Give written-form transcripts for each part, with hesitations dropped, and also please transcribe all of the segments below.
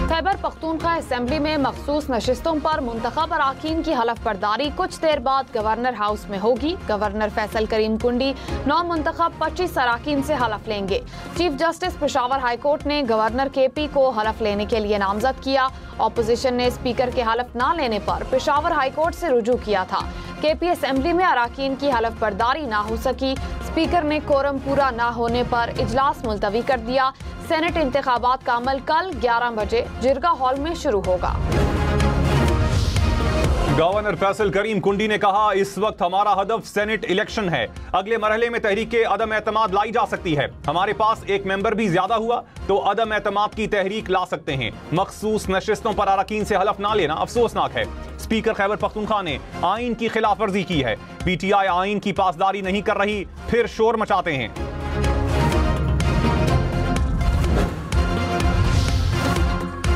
Khyber Pakhtunkhwa assembly में मखसूस नशिस्तों पर मुंतखब अराकीन की हलफ बर्दारी कुछ देर बाद गवर्नर हाउस में होगी। गवर्नर फैसल करीम कुंडी 9 मुंतखब 25 अराकीन से हलफ लेंगे। Chief justice Peshawar high court ने गवर्नर KP को हलफ लेने के लिए नामजद किया। ऑपोजिशन ने स्पीकर के हलफ न लेने पर पेशावर हाई कोर्ट से रुजू किया था। KP असेंबली में अराकीन की हलफ बर्दारी ना हो सकी। स्पीकर ने कोरम पूरा न होने पर इजलास मुलतवी कर दिया। सेनेट इंतखाबात का अमल कल 11 बजे जिरगा हॉल में शुरू होगा। गवर्नर फैसल करीम कुंडी ने कहा, इस वक्त हमारा हदफ सेनेट इलेक्शन है। अगले मरहले में तहरीक अदम एतमाद लाई जा सकती है। हमारे पास एक मेंबर भी ज्यादा हुआ तो अदम एतमाद की तहरीक ला सकते हैं। मखसूस नशिस्तों पर अरकान से हलफ ना लेना अफसोसनाक है। स्पीकर खैबर पख्तूनख्वा ने आइन की खिलाफ वर्जी की है। PTI आइन की पासदारी नहीं कर रही, फिर शोर मचाते हैं।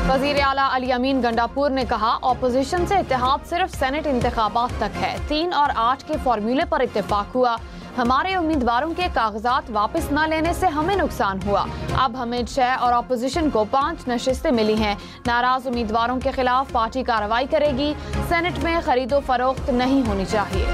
वज़ीर आला अली अमीन गंडापुर ने कहा, ऑपोजिशन से इत्तेहाद सिर्फ सेनेट इंतखाबात तक है। 3 और 8 के फॉर्मूले पर इत्तेफाक हुआ। हमारे उम्मीदवारों के कागजात वापस न लेने से हमें नुकसान हुआ। अब हमें 6 और ऑपोजिशन को 5 नशिस्तें मिली हैं। नाराज उम्मीदवारों के खिलाफ पार्टी कार्रवाई करेगी। सेनेट में खरीदो फरोख्त नहीं होनी चाहिए।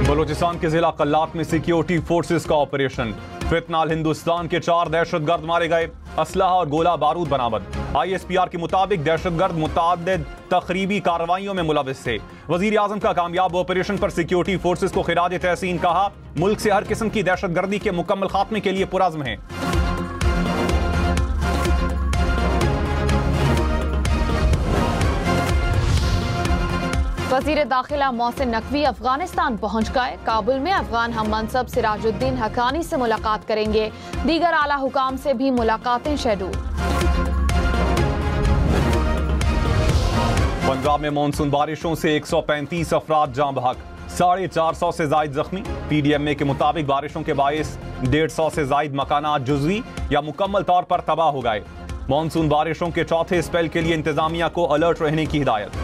बलूचिस्तान के जिला कल्लात में सिक्योरिटी फोर्सेस का ऑपरेशन। फितनाल हिंदुस्तान के 4 दहशतगर्द मारे गए। असलहा और गोला बारूद बरामद। ISPR के मुताबिक दहशतगर्द मुतादिद तखरीबी कार्रवाइयों में मुलविस थे। वजीर आजम का कामयाब ऑपरेशन पर सिक्योरिटी फोर्सेस को खिराज तहसीन। कहा, मुल्क से हर किस्म की दहशतगर्दी के मुकम्मल खात्मे के लिए पुरज़्म है। वज़ीर दाखिला मोहसिन नकवी अफगानिस्तान पहुंच गए। काबुल में अफगान हम मनसब सिराजुद्दीन हकानी से मुलाकात करेंगे। दीगर आला हुकाम से भी मुलाकातें शेड्यूल। पंजाब में मानसून बारिशों से 135 अफराद जाँ बहक, 450 से जायद जख्मी। PDMA के मुताबिक बारिशों के बायस 150 से जायद मकानात जुज़वी या मुकम्मल तौर पर तबाह हो गए। मानसून बारिशों के चौथे स्पेल के लिए इंतजामिया को अलर्ट रहने की हिदायत।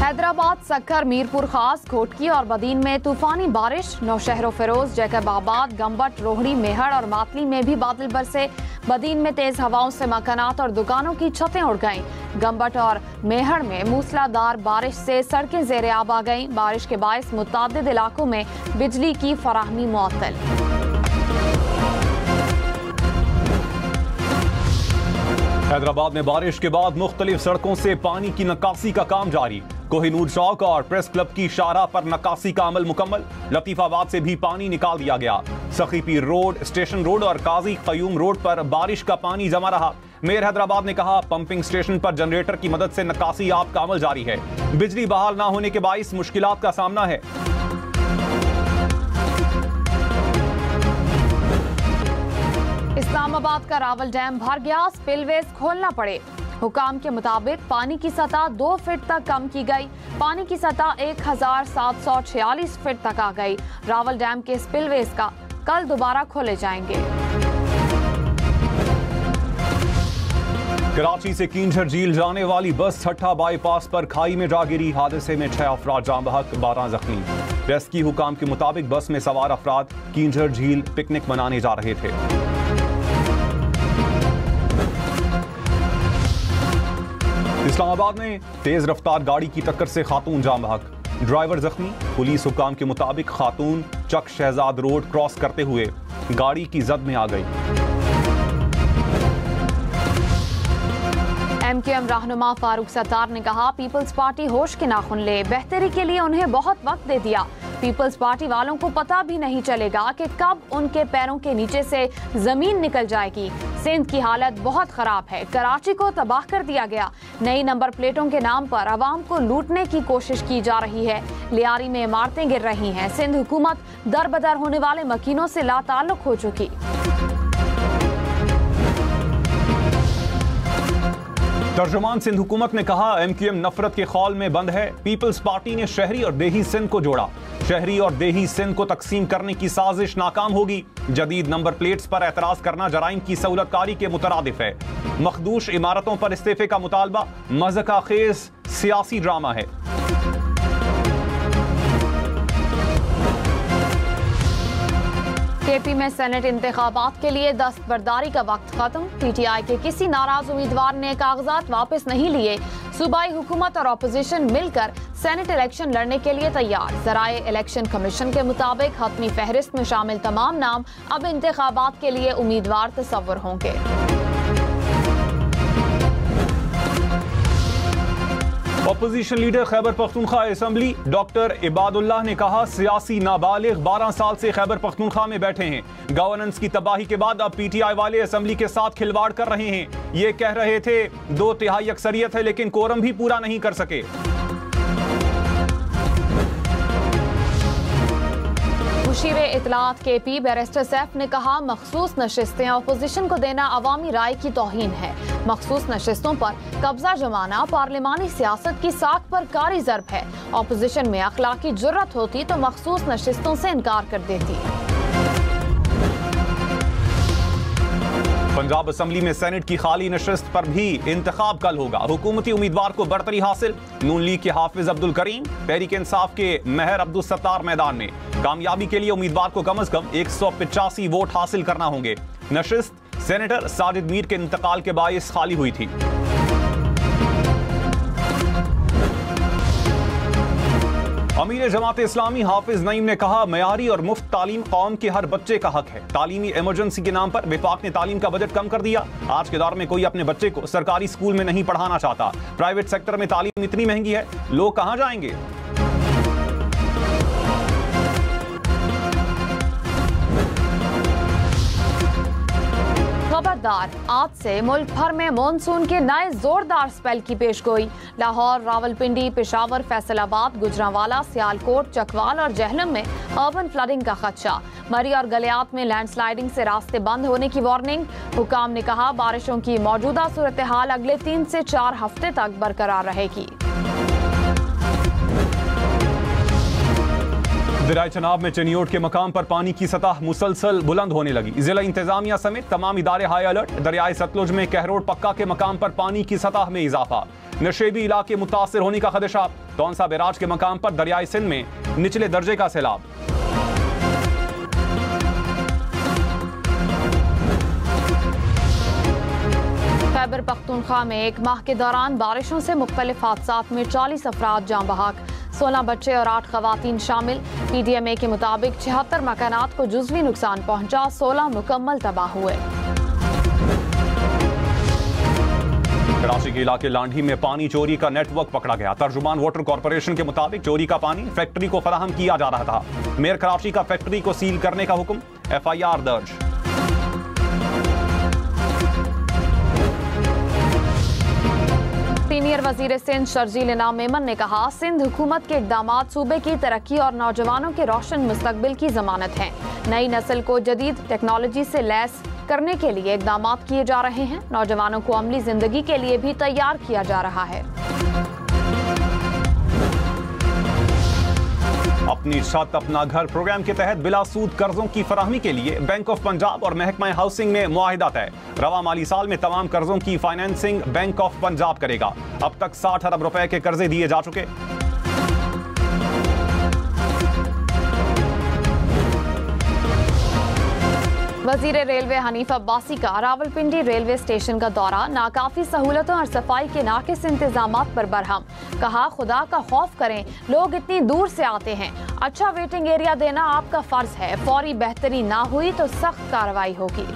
हैदराबाद, सक्कर, मीरपुर खास, घोटकी और बदीन में तूफानी बारिश। नौशहर, फिरोज, जैकबाबाद, गंबट, रोहड़ी, मेहड़ और मातली में भी बादल बरसे। बदीन में तेज हवाओं से मकानात और दुकानों की छतें उड़ गईं। गंबट और मेहड़ में मूसलाधार बारिश से सड़कें ज़ेरे आब आ गईं। बारिश के बायस मुतअद्दिद इलाकों में बिजली की फराहमी मुअत्तल। हैदराबाद में बारिश के बाद मुख्तलिफ सड़कों से पानी की नक्कासी का काम जारी। कोहिनूर चौक और प्रेस क्लब की शाहराह पर नक्कासी का अमल मुकम्मल। लतीफाबाद से भी पानी निकाल दिया गया। सखीपीर रोड, स्टेशन रोड और काजी कयूम रोड पर बारिश का पानी जमा रहा। मेयर हैदराबाद ने कहा, पंपिंग स्टेशन पर जनरेटर की मदद से नक्कासी आप का अमल जारी है। बिजली बहाल ना होने के बाइस मुश्किलात का सामना है। इस्लामाबाद का रावल डैम भर गया, स्पिलवेज खोलना पड़े। हुकाम के मुताबिक पानी की सतह 2 फीट तक कम की गई। पानी की सतह 1746 फीट तक आ गई। रावल डैम के स्पिलवेज का कल दोबारा खोले जाएंगे। कराची से कींझर झील जाने वाली बस छठा बाईपास पर खाई में जा गिरी। हादसे में 6 अफराद जाँ बहक, 12 जख्मी। रेस्क्यू हुकाम के मुताबिक बस में सवार अफराद कींझर झील पिकनिक मनाने जा रहे थे। इस्लामाबाद में तेज रफ्तार गाड़ी की टक्कर से खातून जाँ बहक, ड्राइवर जख्मी। पुलिस हुकाम के मुताबिक खातून चक शहजाद रोड क्रॉस करते हुए गाड़ी की जद में आ गई। MQM रहनुमा फारूक सत्तार ने कहा, पीपल्स पार्टी होश के नाखुन ले, बेहतरी के लिए उन्हें बहुत वक्त दे दिया। पीपल्स पार्टी वालों को पता भी नहीं चलेगा कि कब उनके पैरों के नीचे से जमीन निकल जाएगी। सिंध की हालत बहुत खराब है। कराची को तबाह कर दिया गया। नई नंबर प्लेटों के नाम पर आवाम को लूटने की कोशिश की जा रही है। लियारी में इमारतें गिर रही हैं। सिंध हुकूमत दर बदर होने वाले मकीनों से लाताल्लुक हो चुकी। तर्जुमान सिंध हुकूमत ने कहा, MQM नफरत के खौल में बंद है। पीपल्स पार्टी ने शहरी और देही सिंध को जोड़ा। शहरी और देही सिंध को तकसीम करने की साजिश नाकाम होगी। जदीद नंबर प्लेट्स पर एतराज करना जराइम की सहूलतकारी के मुतरादिफ है। मखदूश इमारतों पर इस्तीफे का मुतालबा मज़हका खेज सियासी ड्रामा है। केपी में सेनेट इंतखाबात के लिए दस्तबरदारी का वक्त खत्म। पीटीआई के किसी नाराज उम्मीदवार ने कागजात वापस नहीं लिए। सूबाई हुकूमत और अपोजिशन मिलकर सेनेट इलेक्शन लड़ने के लिए तैयार। ज़राए इलेक्शन कमीशन के मुताबिक हतमी फहरिस्त में शामिल तमाम नाम अब इंतखाबात के लिए उम्मीदवार तस्वर होंगे। Opposition leader Khyber Pakhtunkhwa assembly doctor Ibadullah ने कहा, सियासी नाबालिग 12 साल से खैबर पख्तूनख्वा में बैठे हैं। गवर्नेंस की तबाही के बाद अब पीटीआई वाले असेंबली के साथ खिलवाड़ कर रहे हैं। ये कह रहे थे 2/3 अक्सरियत है, लेकिन कोरम भी पूरा नहीं कर सके। मुशीर इतलात केपी बैरिस्टर सैफ ने कहा, मखसूस नशिस्तें अपोजिशन को देना अवामी राय की तौहीन है। मखसूस नशिस्तों पर कब्जा जमाना पार्लिमानी सियासत की साख पर कारी ज़र्ब है। अपोजिशन में अखलाकी जुर्रत होती तो मखसूस नशिस्तों से इनकार कर देती। पंजाब असेंबली में सेनेट की खाली नशिस्त पर भी इंतखाब कल होगा। हुकूमती उम्मीदवार को बरतरी हासिल। नून लीग के हाफिज अब्दुल करीम, तहरीक इंसाफ के महर अब्दुल सत्तार मैदान में। कामयाबी के लिए उम्मीदवार को कम से कम 185 वोट हासिल करना होंगे। नशिस्त सेनेटर साजिद मीर के इंतकाल के बायस खाली हुई थी। अमीर जमात इस्लामी हाफिज नईम ने कहा, मयारी और मुफ्त तालीम कौम के हर बच्चे का हक है। तालीमी इमरजेंसी के नाम पर विफाक ने तालीम का बजट कम कर दिया। आज के दौर में कोई अपने बच्चे को सरकारी स्कूल में नहीं पढ़ाना चाहता। प्राइवेट सेक्टर में तालीम इतनी महंगी है, लोग कहां जाएंगे। खबरदार, आज से मुल्क भर में मानसून के नए जोरदार स्पेल की पेशगोई। लाहौर, रावलपिंडी, पेशावर, फैसलाबाद, गुजरांवाला, सियालकोट, चकवाल और जहलम में अर्बन फ्लडिंग का खदशा। मरी और गलियात में लैंडस्लाइडिंग से रास्ते बंद होने की वार्निंग। हुकाम ने कहा, बारिशों की मौजूदा सूरत हाल अगले 3 से 4 हफ्ते तक बरकरार रहेगी। दरियाए चनाब में चनियोट के मकाम पर पानी की सतह मुसलसल बुलंद होने लगी। जिला इंतजामिया समेत तमाम इदारे हाई अलर्ट। दरियाए सतलुज में कहरोड पक्का के मकाम पर पानी की सतह में इजाफा। नशेबी इलाके मुतासिर होने का खदशा। तौनसा बैराज के मकाम पर दरियाए सिंध में निचले दर्जे का सैलाब। खैबर पख्तूनख्वा में 1 माह के दौरान बारिशों से मुख्तलिफ हादसात में 40 अफराद जाँ बहक। 16 बच्चे और 8 खवातीन शामिल। पीडीएमए के मुताबिक 76 मकानात को जुज़वी नुकसान पहुंचा, 16 मुकम्मल तबाह हुए। कराची के इलाके लांढी में पानी चोरी का नेटवर्क पकड़ा गया। तर्जुमान वाटर कॉर्पोरेशन के मुताबिक चोरी का पानी फैक्ट्री को फराहम किया जा रहा था। मेयर कराची का फैक्ट्री को सील करने का हुक्म, FIR दर्ज। सीनियर वजीर सिंध शर्जील इनाम मेमन ने कहा, सिंध हुकूमत के इकदामात सूबे की तरक्की और नौजवानों के रोशन मुस्तकबिल की जमानत हैं। नई नस्ल को जदीद टेक्नोलॉजी से लैस करने के लिए इकदामात किए जा रहे हैं। नौजवानों को अमली जिंदगी के लिए भी तैयार किया जा रहा है। अपनी छत अपना घर प्रोग्राम के तहत बिला सूद कर्जों की फराहमी के लिए बैंक ऑफ पंजाब और महकमा हाउसिंग में मुआहिदा तय। रवा माली साल में तमाम कर्जों की फाइनेंसिंग बैंक ऑफ पंजाब करेगा। अब तक 60 अरब रुपए के कर्जे दिए जा चुके। वजीर रेलवे हनीफ अब्बासी का रावलपिंडी रेलवे स्टेशन का दौरा। नाकाफी सहूलतों और सफाई के नाकिस इंतजामात पर बरहम। कहा, खुदा का खौफ करें, लोग इतनी दूर से आते हैं। अच्छा वेटिंग एरिया देना आपका फर्ज है। फौरी बेहतरी ना हुई तो सख्त कार्रवाई होगी।